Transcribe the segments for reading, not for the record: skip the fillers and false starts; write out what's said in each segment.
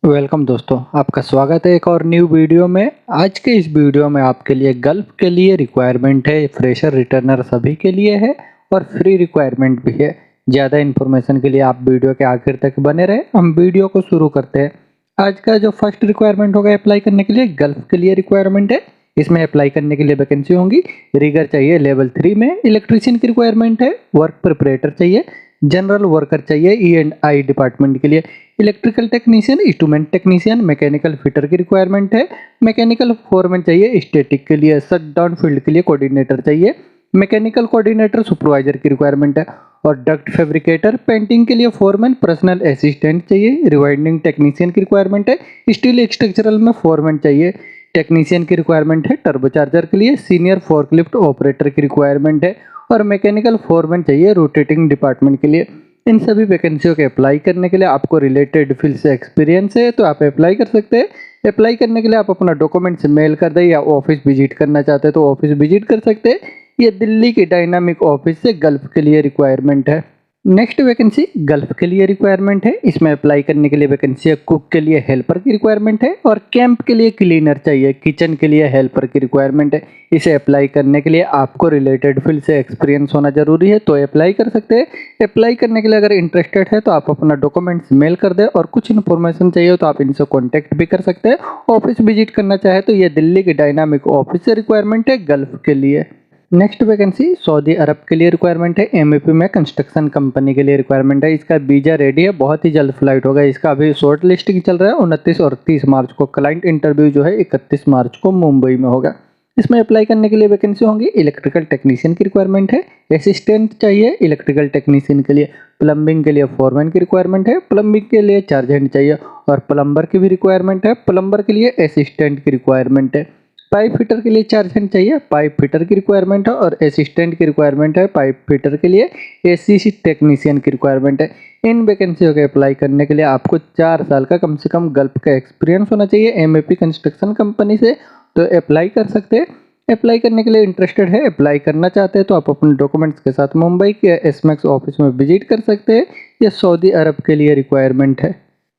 Welcome दोस्तों, आपका स्वागत है एक और न्यू वीडियो में। आज के इस वीडियो में आपके लिए गल्फ के लिए रिक्वायरमेंट है, फ्रेशर रिटर्नर सभी के लिए है और फ्री रिक्वायरमेंट भी है। ज़्यादा इन्फॉर्मेशन के लिए आप वीडियो के आखिर तक बने रहे। हम वीडियो को शुरू करते हैं। आज का जो फर्स्ट रिक्वायरमेंट होगा अप्लाई करने के लिए, गल्फ के लिए रिक्वायरमेंट है। इसमें अप्लाई करने के लिए वैकेंसी होंगी। रिगर चाहिए लेवल 3 में, इलेक्ट्रीशियन की रिक्वायरमेंट है, वर्क प्रिपरेटर चाहिए, जनरल वर्कर चाहिए E&I डिपार्टमेंट के लिए, electrical technician, instrument technician, mechanical fitter की रिक्वायरमेंट है, मैकेनिकल फोरमैन चाहिए, स्टैटिक के लिए, शट डाउन फील्ड के लिए कोऑर्डिनेटर चाहिए, मैकेनिकल कोऑर्डिनेटर सुपरवाइजर की रिक्वायरमेंट है और डक्ट फैब्रिकेटर, पेंटिंग के लिए फोरमैन, पर्सनल असिस्टेंट चाहिए, रिवाइंडिंग टेक्नीशियन की रिक्वायरमेंट है, स्टील स्ट्रक्चरल में फोरमैन चाहिए, टेक्नीशियन की रिक्वायरमेंट है, टर्बोचार्जर के लिए, सीनियर फोर्कलिफ्ट ऑपरेटर की रिक्वायरमेंट है और मैकेनिकल फोरमैन चाहिए रोटेटिंग डिपार्टमेंट के लिए। इन सभी वैकेंसियों के अप्लाई करने के लिए आपको रिलेटेड फील्ड से एक्सपीरियंस है तो आप अप्लाई कर सकते हैं। अप्लाई करने के लिए आप अपना डॉक्यूमेंट्स मेल कर दें या ऑफिस विजिट करना चाहते हैं तो ऑफिस विजिट कर सकते हैं। ये दिल्ली की डायनामिक ऑफिस से गल्फ के लिए रिक्वायरमेंट है। नेक्स्ट वैकेंसी गल्फ के लिए रिक्वायरमेंट है। इसमें अप्लाई करने के लिए वैकेंसी है, कुक के लिए हेल्पर की रिक्वायरमेंट है और कैंप के लिए क्लीनर चाहिए, किचन के लिए हेल्पर की रिक्वायरमेंट है। इसे अप्लाई करने के लिए आपको रिलेटेड फील्ड से एक्सपीरियंस होना जरूरी है तो अप्लाई कर सकते हैं। अप्लाई करने के लिए अगर इंटरेस्टेड है तो आप अपना डॉक्यूमेंट्स मेल कर दें और कुछ इन्फॉर्मेशन चाहिए तो आप इनसे कॉन्टैक्ट भी कर सकते हैं। ऑफिस विजिट करना चाहे तो ये दिल्ली की डायनामिक ऑफिस से रिक्वायरमेंट है गल्फ के लिए। नेक्स्ट वैकेंसी सऊदी अरब के लिए रिक्वायरमेंट है। MEP में कंस्ट्रक्शन कंपनी के लिए रिक्वायरमेंट है। इसका वीजा रेडी है, बहुत ही जल्द फ्लाइट होगा। इसका अभी शॉर्ट लिस्टिंग चल रहा है 29 और 30 मार्च को। क्लाइंट इंटरव्यू जो है 31 मार्च को मुंबई में होगा। इसमें अप्लाई करने के लिए वैकेंसी होंगी। इलेक्ट्रिकल टेक्नीशियन की रिक्वायरमेंट है, असिस्टेंट चाहिए इलेक्ट्रिकल टेक्नीशियन के लिए, प्लम्बिंग के लिए फोरमैन की रिक्वायरमेंट है, प्लम्बिंग के लिए चार्ज हैंड चाहिए और प्लम्बर की भी रिक्वायरमेंट है। प्लम्बर के लिए असिस्टेंट की रिक्वायरमेंट है। पाइप फिटर के लिए चार्ज हैंड चाहिए, पाइप फिटर की रिक्वायरमेंट है और असिस्टेंट की रिक्वायरमेंट है। पाइप फिटर के लिए ACC टेक्नीशियन की रिक्वायरमेंट है। इन वैकेंसियों के अप्लाई करने के लिए आपको 4 साल का कम से कम गल्फ का एक्सपीरियंस होना चाहिए MEP कंस्ट्रक्शन कंपनी से, तो अप्लाई कर सकते हैं। अप्लाई करने के लिए इंटरेस्टेड है, अप्लाई करना चाहते हैं तो आप अपने डॉक्यूमेंट्स के साथ मुंबई के SMAX ऑफिस में विजिट कर सकते हैं। यह सऊदी अरब के लिए रिक्वायरमेंट है।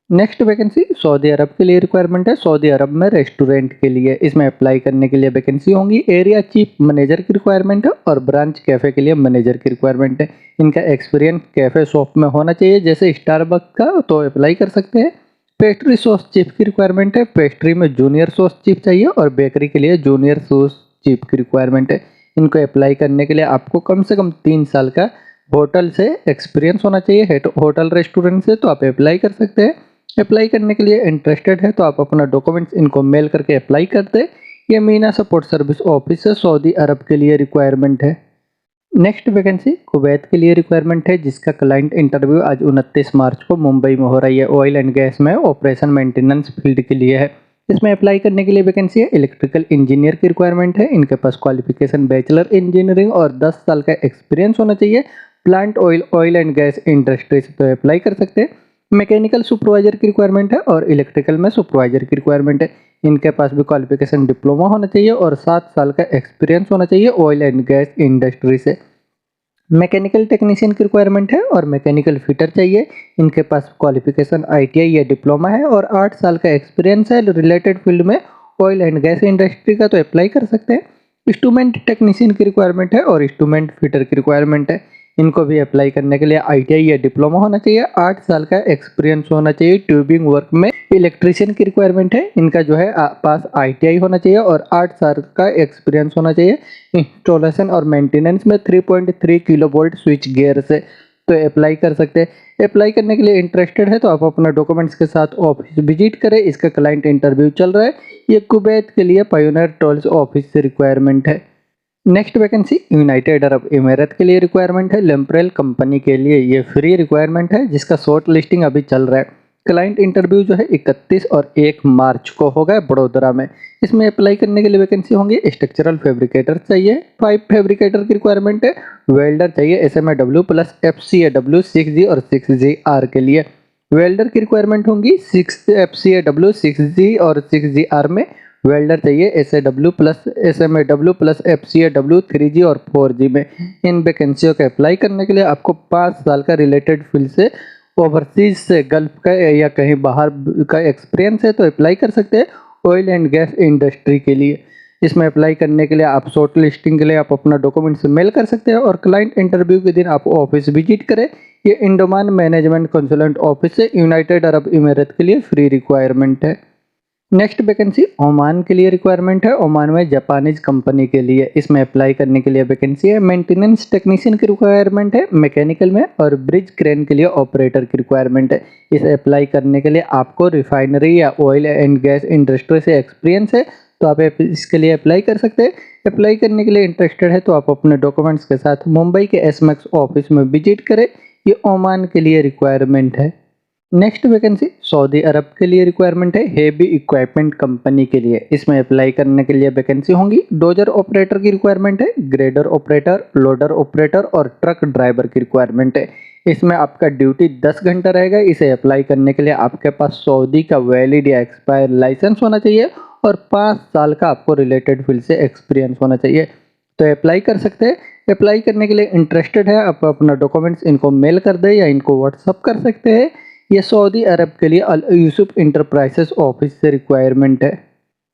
नेक्स्ट वैकेंसी सऊदी अरब के लिए रिक्वायरमेंट है। सऊदी अरब में रेस्टोरेंट के लिए इसमें अप्लाई करने के लिए वैकेंसी होंगी। एरिया चीफ मैनेजर की रिक्वायरमेंट है और ब्रांच कैफे के लिए मैनेजर की रिक्वायरमेंट है। इनका एक्सपीरियंस कैफे शॉप में होना चाहिए जैसे स्टारबक्स का, तो अप्लाई कर सकते हैं। पेस्ट्री सॉस चीफ की रिक्वायरमेंट है। पेस्ट्री में जूनियर सॉस चीफ चाहिए और बेकरी के लिए जूनियर सॉस चीफ की रिक्वायरमेंट है। इनको अप्लाई करने के लिए आपको कम से कम 3 साल का होटल से एक्सपीरियंस होना चाहिए, होटल रेस्टोरेंट से, तो आप अप्लाई कर सकते हैं। अप्लाई करने के लिए इंटरेस्टेड है तो आप अपना डॉक्यूमेंट्स इनको मेल करके अप्लाई कर दें। ये मीना सपोर्ट सर्विस ऑफिस से सऊदी अरब के लिए रिक्वायरमेंट है। नेक्स्ट वैकेंसी कुवैत के लिए रिक्वायरमेंट है जिसका क्लाइंट इंटरव्यू आज 29 मार्च को मुंबई में हो रही है। ऑयल एंड गैस में ऑपरेशन मेंटेनेंस फील्ड के लिए है। इसमें अप्लाई करने के लिए वैकेंसी है। इलेक्ट्रिकल इंजीनियर की रिक्वायरमेंट है। इनके पास क्वालिफिकेशन बैचलर इंजीनियरिंग और 10 साल का एक्सपीरियंस होना चाहिए plant oil and gas industry से, तो अप्लाई कर सकते हैं। मैकेनिकल सुपरवाइजर की रिक्वायरमेंट है और इलेक्ट्रिकल में सुपरवाइजर की रिक्वायरमेंट है। इनके पास भी क्वालिफिकेशन डिप्लोमा होना चाहिए और 7 साल का एक्सपीरियंस होना चाहिए ऑयल एंड गैस इंडस्ट्री से। मैकेनिकल टेक्नीशियन की रिक्वायरमेंट है और मैकेनिकल फिटर चाहिए। इनके पास क्वालिफिकेशन ITI या डिप्लोमा है और 8 साल का एक्सपीरियंस है रिलेटेड फील्ड में ऑयल एंड गैस इंडस्ट्री का, तो अप्लाई कर सकते हैं। इंस्ट्रूमेंट टेक्नीशियन की रिक्वायरमेंट है और इंस्ट्रूमेंट फिटर की रिक्वायरमेंट है। इनको भी अप्लाई करने के लिए ITI या डिप्लोमा होना चाहिए, 8 साल का एक्सपीरियंस होना चाहिए ट्यूबिंग वर्क में। इलेक्ट्रीशियन की रिक्वायरमेंट है। इनका जो है पास ITI होना चाहिए और 8 साल का एक्सपीरियंस होना चाहिए इंस्टॉलेशन और मेंटेनेंस में 3.3 किलोवोल्ट स्विच गियर से, तो अप्लाई कर सकते हैं। अप्लाई करने के लिए इंटरेस्टेड है तो आप अपना डॉक्यूमेंट्स के साथ ऑफिस विजिट करें। इसका क्लाइंट इंटरव्यू चल रहा है। ये कुवैत के लिए पायोनियर टोल्स ऑफिस से रिक्वायरमेंट है। नेक्स्ट वैकेंसी यूनाइटेड अरब इमारात के लिए रिक्वायरमेंट है। लेम्प्रेल कंपनी के लिए ये फ्री रिक्वायरमेंट है जिसका शॉर्ट लिस्टिंग अभी चल रहा है। क्लाइंट इंटरव्यू जो है 31 और 1 मार्च को होगा बड़ोदरा में। इसमें अप्लाई करने के लिए वैकेंसी होंगी। स्ट्रक्चरल फैब्रिकेटर चाहिए, पाइप फैब्रिकेटर की रिक्वायरमेंट है, वेल्डर चाहिए SMAW प्लस FCAW 6G और 6GR के लिए। वेल्डर की रिक्वायरमेंट होंगी 6 FCAW 6G और 6GR में। वेल्डर चाहिए SAW plus SMAW plus FCAW 3G और 4G में। इन वैकेंसियों के अप्लाई करने के लिए आपको 5 साल का रिलेटेड फील्ड से ओवरसीज से गल्फ का या कहीं बाहर का एक्सपीरियंस है तो अप्लाई कर सकते हैं ऑयल एंड गैस इंडस्ट्री के लिए। इसमें अप्लाई करने के लिए आप शॉर्ट लिस्टिंग के लिए आप अपना डॉक्यूमेंट्स मेल कर सकते हैं और क्लाइंट इंटरव्यू के दिन आप ऑफिस विजिट करें। ये इंडोमान मैनेजमेंट कंसल्टेंट ऑफिस से यूनाइटेड अरब इमीरात के लिए फ्री रिक्वायरमेंट है। नेक्स्ट वैकेंसी ओमान के लिए रिक्वायरमेंट है। ओमान में जापानीज कंपनी के लिए इसमें अप्लाई करने के लिए वैकेंसी है। मेंटेनेंस टेक्नीशियन की रिक्वायरमेंट है मैकेनिकल में, और ब्रिज क्रेन के लिए ऑपरेटर की रिक्वायरमेंट है। इसे अप्लाई करने के लिए आपको रिफाइनरी या ऑयल एंड गैस इंडस्ट्री से एक्सपीरियंस है तो आप इसके लिए अप्लाई कर सकते हैं। अप्लाई करने के लिए इंटरेस्टेड है तो आप अपने डॉक्यूमेंट्स के साथ मुंबई के एसमैक्स ऑफिस में विजिट करें। ये ओमान के लिए रिक्वायरमेंट है। नेक्स्ट वैकेंसी सऊदी अरब के लिए रिक्वायरमेंट है हेवी इक्विपमेंट कंपनी के लिए। इसमें अप्लाई करने के लिए वैकेंसी होंगी। डोजर ऑपरेटर की रिक्वायरमेंट है, ग्रेडर ऑपरेटर, लोडर ऑपरेटर और ट्रक ड्राइवर की रिक्वायरमेंट है। इसमें आपका ड्यूटी 10 घंटा रहेगा। इसे अप्लाई करने के लिए आपके पास सऊदी का वैलिड या एक्सपायर लाइसेंस होना चाहिए और 5 साल का आपको रिलेटेड फील्ड से एक्सपीरियंस होना चाहिए तो अप्लाई कर सकते हैं। अप्लाई करने के लिए इंटरेस्टेड है आप अपना डॉक्यूमेंट्स इनको मेल कर दें या इनको व्हाट्सअप कर सकते हैं। ये सऊदी अरब के लिए अल यूसुफ इंटरप्राइजेस ऑफिस से रिक्वायरमेंट है।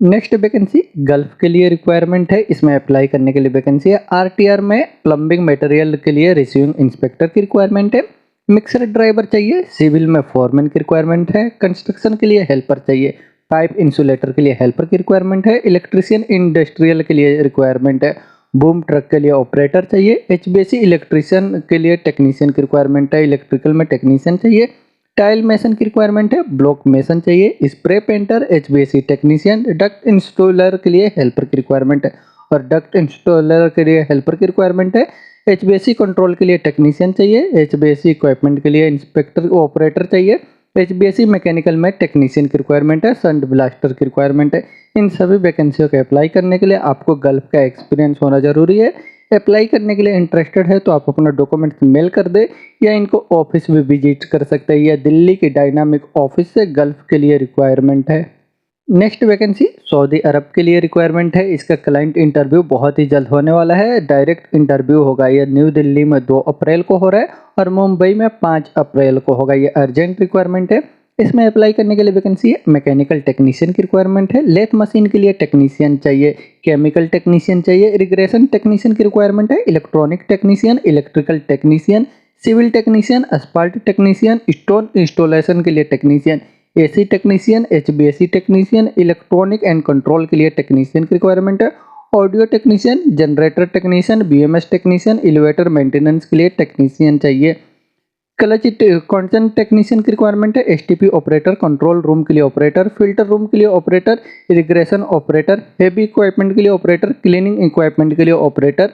नेक्स्ट वैकेंसी गल्फ के लिए रिक्वायरमेंट है। इसमें अप्लाई करने के लिए वैकेंसी है। आरटीआर में प्लम्बिंग मटेरियल के लिए रिसीविंग इंस्पेक्टर की रिक्वायरमेंट है। मिक्सर ड्राइवर चाहिए। सिविल में फॉरमैन की रिक्वायरमेंट है। कंस्ट्रक्शन के लिए हेल्पर चाहिए। पाइप इंसुलेटर के लिए हेल्पर की रिक्वायरमेंट है। इलेक्ट्रीशियन इंडस्ट्रियल के लिए रिक्वायरमेंट है। बूम ट्रक के लिए ऑपरेटर चाहिए। एचबीसी इलेक्ट्रीशियन के लिए टेक्नीशियन की रिक्वायरमेंट है। इलेक्ट्रिकल में टेक्नीशियन चाहिए। टाइल मेसन की रिक्वायरमेंट है। ब्लॉक मेसन चाहिए। Spray painter, HBC technician, duct installer के लिए हेल्पर की रिक्वायरमेंट है और डक्ट इंस्टॉलर के लिए हेल्पर की रिक्वायरमेंट है। एचबीसी कंट्रोल के लिए टेक्नीशियन चाहिए। एचबीसी इक्विपमेंट के लिए इंस्पेक्टर ऑपरेटर चाहिए। एचबीसी मैकेनिकल में टेक्नीशियन की रिक्वायरमेंट है। संड ब्लास्टर की रिक्वायरमेंट है। इन सभी वैकेंसियों के अप्लाई करने के लिए आपको गल्फ का एक्सपीरियंस होना जरूरी है। अप्लाई करने के लिए इंटरेस्टेड है तो आप अपना डॉक्यूमेंट्स मेल कर दे या इनको ऑफिस भी विजिट कर सकते हैं। यह दिल्ली की डायनामिक ऑफिस से गल्फ के लिए रिक्वायरमेंट है। नेक्स्ट वैकेंसी सऊदी अरब के लिए रिक्वायरमेंट है। इसका क्लाइंट इंटरव्यू बहुत ही जल्द होने वाला है। डायरेक्ट इंटरव्यू होगा। यह न्यू दिल्ली में 2 अप्रैल को हो रहा है और मुंबई में 5 अप्रैल को होगा। ये अर्जेंट रिक्वायरमेंट है। इसमें अप्लाई करने के लिए वैकेंसी है। मैकेनिकल टेक्नीशियन की रिक्वायरमेंट है। लेथ मशीन के लिए टेक्नीशियन चाहिए। केमिकल टेक्नीशियन चाहिए। इरिगेशन टेक्नीशियन की रिक्वायरमेंट है। Electronic technician, electrical technician, civil technician, asphalt technician, stone installation के लिए टेक्नीशियन, एसी टेक्नीशियन, एचबीएसी टेक्नीशियन, इलेक्ट्रॉनिक एंड कंट्रोल के लिए टेक्नीशियन की रिक्वायरमेंट है। Audio technician, generator technician, BMS technician, elevator maintenance के लिए टेक्नीशियन चाहिए। क्लच कंटेंट टेक्नीशियन की रिक्वायरमेंट है। एसटीपी ऑपरेटर, कंट्रोल रूम के लिए ऑपरेटर, फिल्टर रूम के लिए operator, irrigation operator, heavy equipment के लिए ऑपरेटर, क्लीनिंग इक्विपमेंट के लिए ऑपरेटर,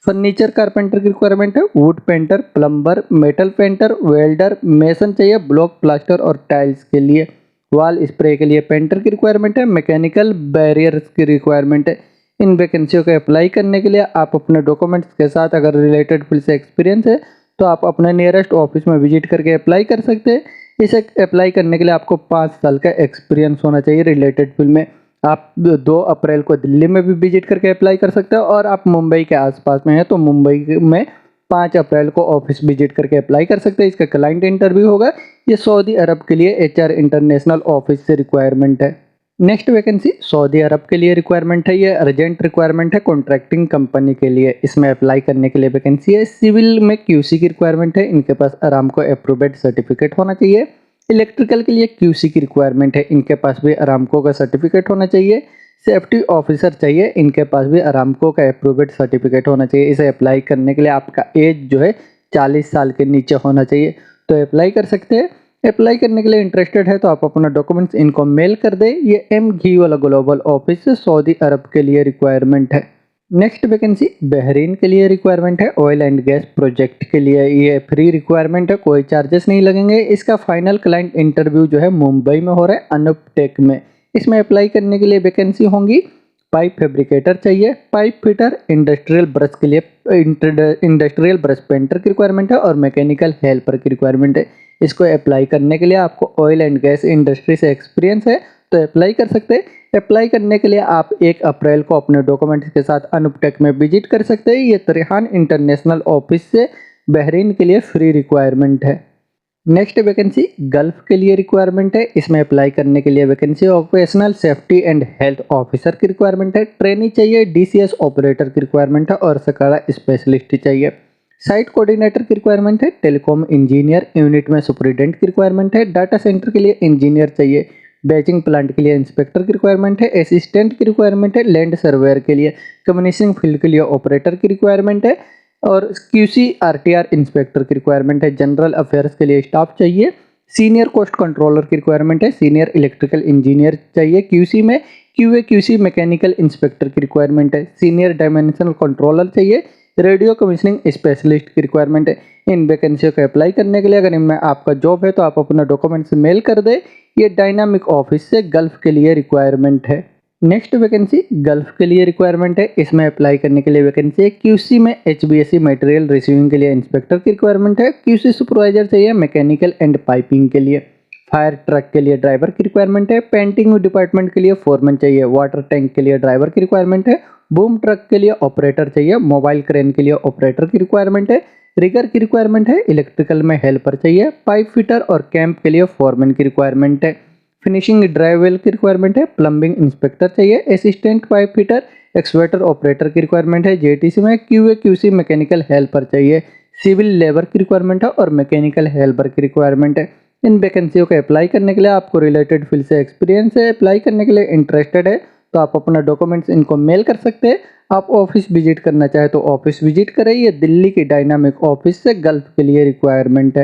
फर्नीचर कारपेंटर की रिक्वायरमेंट है। Would painter, plumber, metal painter, welder, mason चाहिए। ब्लॉक, प्लास्टर और टाइल्स के लिए, वॉल स्प्रे के लिए पेंटर की रिक्वायरमेंट है। मैकेनिकल बैरियर्स की रिक्वायरमेंट है। इन वैकेंसियों को अप्लाई करने के लिए आप अपने डॉक्यूमेंट्स के साथ अगर रिलेटेड फील्ड से एक्सपीरियंस है तो आप अपने नियरेस्ट ऑफिस में विजिट करके अप्लाई कर सकते हैं। इसे अप्लाई करने के लिए आपको 5 साल का एक्सपीरियंस होना चाहिए रिलेटेड फील्ड में। आप 2 अप्रैल को दिल्ली में भी विजिट करके अप्लाई कर सकते हो और आप मुंबई के आसपास में हैं तो मुंबई में 5 अप्रैल को ऑफिस विजिट करके अप्लाई कर सकते हैं। इसका क्लाइंट इंटरव्यू होगा। ये सऊदी अरब के लिए एचआर इंटरनेशनल ऑफिस से रिक्वायरमेंट है। नेक्स्ट वैकेंसी सऊदी अरब के लिए रिक्वायरमेंट है। ये अर्जेंट रिक्वायरमेंट है कॉन्ट्रैक्टिंग कंपनी के लिए। इसमें अप्लाई करने के लिए वैकेंसी है। सिविल में क्यूसी की रिक्वायरमेंट है। इनके पास अरामको अप्रूव्ड सर्टिफिकेट होना चाहिए। इलेक्ट्रिकल के लिए क्यूसी की रिक्वायरमेंट है। इनके पास भी अरामको का सर्टिफिकेट होना चाहिए। सेफ्टी ऑफिसर चाहिए। इनके पास भी अरामको का अप्रूव्ड सर्टिफिकेट होना चाहिए। इसे अप्लाई करने के लिए आपका एज जो है 40 साल के नीचे होना चाहिए तो अप्लाई कर सकते हैं। अप्लाई करने के लिए इंटरेस्टेड है तो आप अपना डॉक्यूमेंट्स इनको मेल कर दें। ये एम घी वाला ग्लोबल ऑफिस से सऊदी अरब के लिए रिक्वायरमेंट है। नेक्स्ट वैकेंसी बहरीन के लिए रिक्वायरमेंट है। ऑयल एंड गैस प्रोजेक्ट के लिए ये फ्री रिक्वायरमेंट है, कोई चार्जेस नहीं लगेंगे। इसका फाइनल क्लाइंट इंटरव्यू जो है मुंबई में हो रहा है अनुपटेक में। इसमें अप्लाई करने के लिए वैकेंसी होंगी। पाइप फैब्रिकेटर चाहिए। पाइप फिटर, इंडस्ट्रियल ब्रश के लिए इंडस्ट्रियल ब्रश पेंटर की रिक्वायरमेंट है और मैकेनिकल हेल्पर की रिक्वायरमेंट है। इसको अप्लाई करने के लिए आपको ऑयल एंड गैस इंडस्ट्री से एक्सपीरियंस है तो अप्लाई कर सकते हैं। अप्लाई करने के लिए आप 1 अप्रैल को अपने डॉक्यूमेंट्स के साथ अनुपटेक में विजिट कर सकते हैं। ये तरिहान इंटरनेशनल ऑफिस से बहरीन के लिए फ्री रिक्वायरमेंट है। नेक्स्ट वैकेंसी गल्फ के लिए रिक्वायरमेंट है। इसमें अप्लाई करने के लिए vacancy occupational safety and health officer की रिक्वायरमेंट है, ट्रेनी चाहिए, डीसीएस ऑपरेटर की रिक्वायरमेंट है और सकाड़ा स्पेशलिस्ट चाहिए। साइट कोऑर्डिनेटर की रिक्वायरमेंट है, टेलीकॉम इंजीनियर, यूनिट में सुपरिटेंडेंट की रिक्वायरमेंट है, डाटा सेंटर के लिए इंजीनियर चाहिए, बैचिंग प्लांट के लिए इंस्पेक्टर की रिक्वायरमेंट है, असिस्टेंट की रिक्वायरमेंट है, लैंड सर्वेयर के लिए, कम्युनिकेशन फील्ड के लिए ऑपरेटर की रिक्वायरमेंट है और क्यूसी आरटीआर इंस्पेक्टर की रिक्वायरमेंट है। जनरल अफेयर्स के लिए स्टाफ चाहिए, सीनियर कॉस्ट कंट्रोलर की रिक्वायरमेंट है, सीनियर इलेक्ट्रिकल इंजीनियर चाहिए, क्यूसी में क्यूए क्यूसी मैकेनिकल इंस्पेक्टर की रिक्वायरमेंट है, सीनियर डायमेंशनल कंट्रोलर चाहिए, रेडियो कमीशनिंग स्पेशलिस्ट की रिक्वायरमेंट है। इन वैकेंसियों को अप्लाई करने के लिए अगर इनमें आपका जॉब है तो आप अपना डॉक्यूमेंट्स मेल कर दे। ये डायनामिक ऑफिस से गल्फ के लिए रिक्वायरमेंट है। नेक्स्ट वैकेंसी गल्फ के लिए रिक्वायरमेंट है। इसमें अप्लाई करने के लिए वैकेंसी है, क्यूसी में एचबीएससी मटेरियल रिसीविंग के लिए इंस्पेक्टर की रिक्वायरमेंट है, क्यूसी सुपरवाइजर चाहिए मैकेनिकल एंड पाइपिंग के लिए, फायर ट्रक के लिए ड्राइवर की रिक्वायरमेंट है, पेंटिंग डिपार्टमेंट के लिए फोरमैन चाहिए, वाटर टैंक के लिए ड्राइवर की रिक्वायरमेंट है, बूम ट्रक के लिए ऑपरेटर चाहिए, मोबाइल क्रेन के लिए ऑपरेटर की रिक्वायरमेंट है, रिगर की रिक्वायरमेंट है, इलेक्ट्रिकल में हेल्पर चाहिए, पाइप फिटर और कैंप के लिए फोरमैन की रिक्वायरमेंट है, फिनिशिंग ड्राइवेल की रिक्वायरमेंट है, प्लम्बिंग इंस्पेक्टर चाहिए, assistant pipe fitter, excavator operator की रिक्वायरमेंट है, जेटीसी में क्यूए क्यूसी मैकेनिकल हेल्पर चाहिए, सिविल लेबर की रिक्वायरमेंट है और मैकेनिकल हेल्पर की रिक्वायरमेंट है। इन वैकेंसियों को अप्लाई करने के लिए आपको रिलेटेड फील्ड से एक्सपीरियंस है, अप्लाई करने के लिए इंटरेस्टेड है तो आप अपना डॉक्यूमेंट्स इनको मेल कर सकते हैं। आप ऑफिस विजिट करना चाहे तो ऑफिस विजिट करें। ये दिल्ली की डायनामिक ऑफिस से गल्फ के लिए रिक्वायरमेंट है।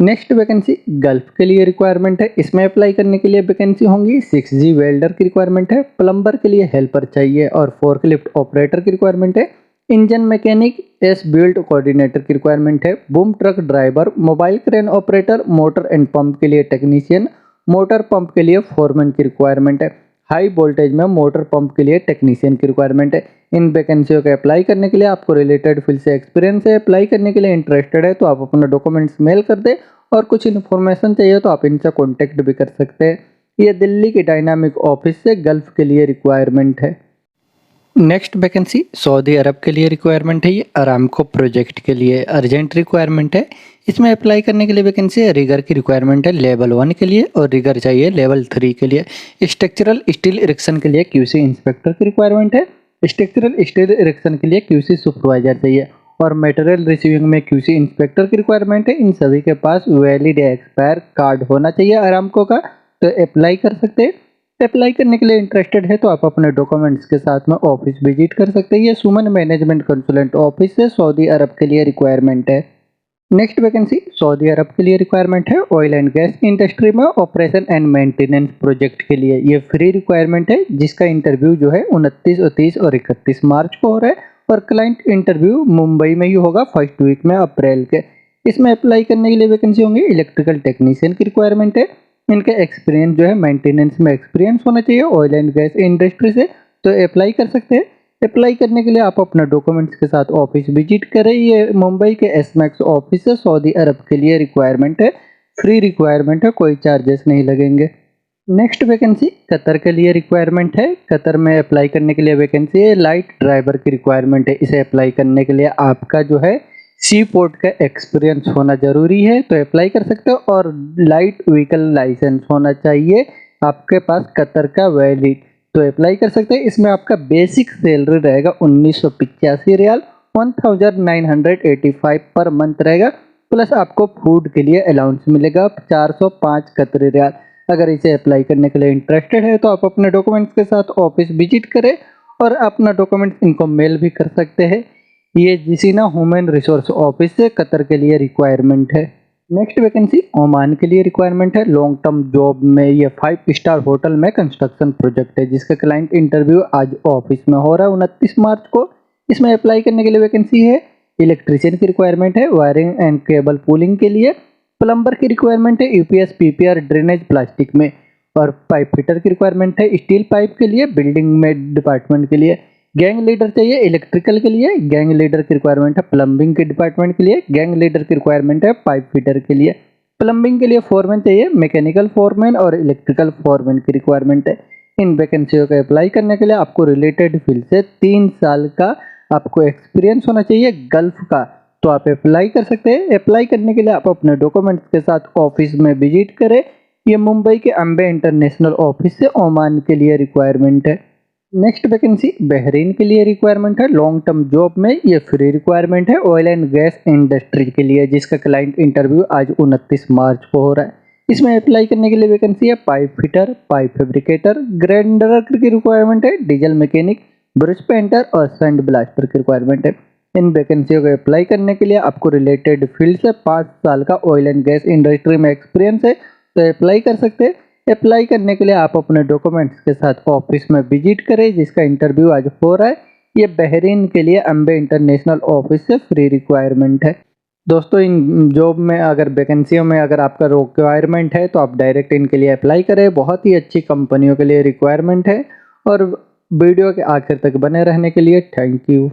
नेक्स्ट वैकेंसी गल्फ के लिए रिक्वायरमेंट है। इसमें अप्लाई करने के लिए वैकेंसी होंगी 6G वेल्डर की रिक्वायरमेंट है, प्लम्बर के लिए हेल्पर चाहिए और फोर्कलिफ्ट ऑपरेटर की रिक्वायरमेंट है, engine mechanic, S build coordinator की रिक्वायरमेंट है, boom truck driver, mobile crane operator, motor and pump के लिए टेक्नीशियन, मोटर पंप के लिए फोरमैन की रिक्वायरमेंट है, हाई वोल्टेज में मोटर पंप के लिए टेक्नीशियन की रिक्वायरमेंट है। इन वैकेंसियों के अप्लाई करने के लिए आपको रिलेटेड फील्ड से एक्सपीरियंस है, अप्लाई करने के लिए इंटरेस्टेड है तो आप अपना डॉक्यूमेंट्स मेल कर दे और कुछ इन्फॉर्मेशन चाहिए तो आप इनसे कॉन्टेक्ट भी कर सकते हैं। ये दिल्ली की डायनामिक ऑफिस से गल्फ के लिए रिक्वायरमेंट है। नेक्स्ट वैकेंसी सऊदी अरब के लिए रिक्वायरमेंट है। ये अरामको प्रोजेक्ट के लिए अर्जेंट रिक्वायरमेंट है। इसमें अप्लाई करने के लिए वैकेंसी है, रिगर की रिक्वायरमेंट है लेवल 1 के लिए और रिगर चाहिए लेवल 3 के लिए। स्ट्रक्चरल स्टील इरेक्शन के लिए क्यूसी इंस्पेक्टर की रिक्वायरमेंट है, स्ट्रक्चरल स्टील इरेक्शन के लिए क्यूसी सुपरवाइजर चाहिए और मटेरियल रिसीविंग में क्यूसी इंस्पेक्टर की रिक्वायरमेंट है। इन सभी के पास वैलिड एक्सपायर कार्ड होना चाहिए अरामको का, तो अप्लाई कर सकते हैं। अप्लाई करने के लिए इंटरेस्टेड है तो आप अपने डॉक्यूमेंट्स के साथ में ऑफिस विजिट कर सकते हैं। ये सुमन मैनेजमेंट कंसल्टेंट ऑफिस से सऊदी अरब के लिए रिक्वायरमेंट है। नेक्स्ट वैकेंसी सऊदी अरब के लिए रिक्वायरमेंट है, ऑयल एंड गैस इंडस्ट्री में ऑपरेशन एंड मेंटेनेंस प्रोजेक्ट के लिए। ये फ्री रिक्वायरमेंट है जिसका इंटरव्यू जो है 29 और 30 और 31 मार्च को हो रहा है और क्लाइंट इंटरव्यू मुंबई में ही होगा फर्स्ट वीक में अप्रैल के। इसमें अप्लाई करने के लिए वैकेंसी होंगी इलेक्ट्रिकल टेक्नीशियन की रिक्वायरमेंट है। इनका एक्सपीरियंस जो है मेंटेनेंस में एक्सपीरियंस होना चाहिए ऑयल एंड गैस इंडस्ट्री से, तो अप्लाई कर सकते हैं। अप्लाई करने के लिए आप अपना डॉक्यूमेंट्स के साथ ऑफिस विजिट करें। ये मुंबई के एसमैक्स ऑफिस से सऊदी अरब के लिए रिक्वायरमेंट है, फ्री रिक्वायरमेंट है, कोई चार्जेस नहीं लगेंगे। नेक्स्ट वैकेंसी कतर के लिए रिक्वायरमेंट है। कतर में अप्लाई करने के लिए वैकेंसी है, लाइट ड्राइवर की रिक्वायरमेंट है। इसे अप्लाई करने के लिए आपका जो है सी पोर्ट का एक्सपीरियंस होना जरूरी है, तो अप्लाई कर सकते हो और लाइट व्हीकल लाइसेंस होना चाहिए आपके पास कतर का वैलिड, तो अप्लाई कर सकते हैं। इसमें आपका बेसिक सैलरी रहेगा 1985 रियाल 1985 पर मंथ रहेगा, प्लस आपको फूड के लिए अलाउंस मिलेगा 405 कतरी रियाल। अगर इसे अप्लाई करने के लिए इंटरेस्टेड है तो आप अपने डॉक्यूमेंट्स के साथ ऑफिस विजिट करें और अपना डॉक्यूमेंट्स इनको मेल भी कर सकते हैं। ये जिसीना ह्यूमन रिसोर्स ऑफिस से कतर के लिए रिक्वायरमेंट है। नेक्स्ट वैकेंसी ओमान के लिए रिक्वायरमेंट है। लॉन्ग टर्म जॉब में ये 5 स्टार होटल में कंस्ट्रक्शन प्रोजेक्ट है जिसका क्लाइंट इंटरव्यू आज ऑफिस में हो रहा है 29 मार्च को। इसमें अप्लाई करने के लिए वैकेंसी है, इलेक्ट्रीशियन की रिक्वायरमेंट है वायरिंग एंड केबल पुलिंग के लिए, प्लम्बर की रिक्वायरमेंट है यूपीएस पीपीआर ड्रेनेज प्लास्टिक में और पाइप फिटर की रिक्वायरमेंट है स्टील पाइप के लिए, बिल्डिंग में डिपार्टमेंट के लिए। गैंग लीडर चाहिए इलेक्ट्रिकल के लिए, गैंग लीडर की रिक्वायरमेंट है प्लम्बिंग के डिपार्टमेंट के लिए, गैंग लीडर की रिक्वायरमेंट है पाइप फिटर के लिए। प्लम्बिंग के लिए फोरमैन चाहिए, मैकेनिकल फोरमैन और इलेक्ट्रिकल फोरमैन की रिक्वायरमेंट है। इन वैकेंसियों को अप्लाई करने के लिए आपको रिलेटेड फील्ड से 3 साल का आपको एक्सपीरियंस होना चाहिए गल्फ का, तो आप अप्लाई कर सकते हैं। अप्लाई करने के लिए आप अपने डॉक्यूमेंट्स के साथ ऑफिस में विजिट करें। ये मुंबई के अम्बे इंटरनेशनल ऑफिस से ओमान के लिए रिक्वायरमेंट है। नेक्स्ट वैकेंसी बहरीन के लिए रिक्वायरमेंट है। लॉन्ग टर्म जॉब में ये फ्री रिक्वायरमेंट है ऑयल एंड गैस इंडस्ट्री के लिए, जिसका क्लाइंट इंटरव्यू आज 29 मार्च को हो रहा है। इसमें अप्लाई करने के लिए वैकेंसी है pipe fitter, pipe fabricator, grinder की रिक्वायरमेंट है, डीजल मैकेनिक, ब्रश पेंटर और सैंड ब्लास्टर की रिक्वायरमेंट है। इन वैकेंसियों को अप्लाई करने के लिए आपको रिलेटेड फील्ड से 5 साल का ऑयल एंड गैस इंडस्ट्री में एक्सपीरियंस है, तो अप्लाई कर सकते हैं। अप्लाई करने के लिए आप अपने डॉक्यूमेंट्स के साथ ऑफिस में विजिट करें, जिसका इंटरव्यू आज हो रहा है। ये बहरीन के लिए अम्बे इंटरनेशनल ऑफिस से फ्री रिक्वायरमेंट है। दोस्तों, इन जॉब में अगर वैकेंसियों में अगर आपका रिक्वायरमेंट है तो आप डायरेक्ट इनके लिए अप्लाई करें। बहुत ही अच्छी कंपनियों के लिए रिक्वायरमेंट है। और वीडियो के आखिर तक बने रहने के लिए थैंक यू।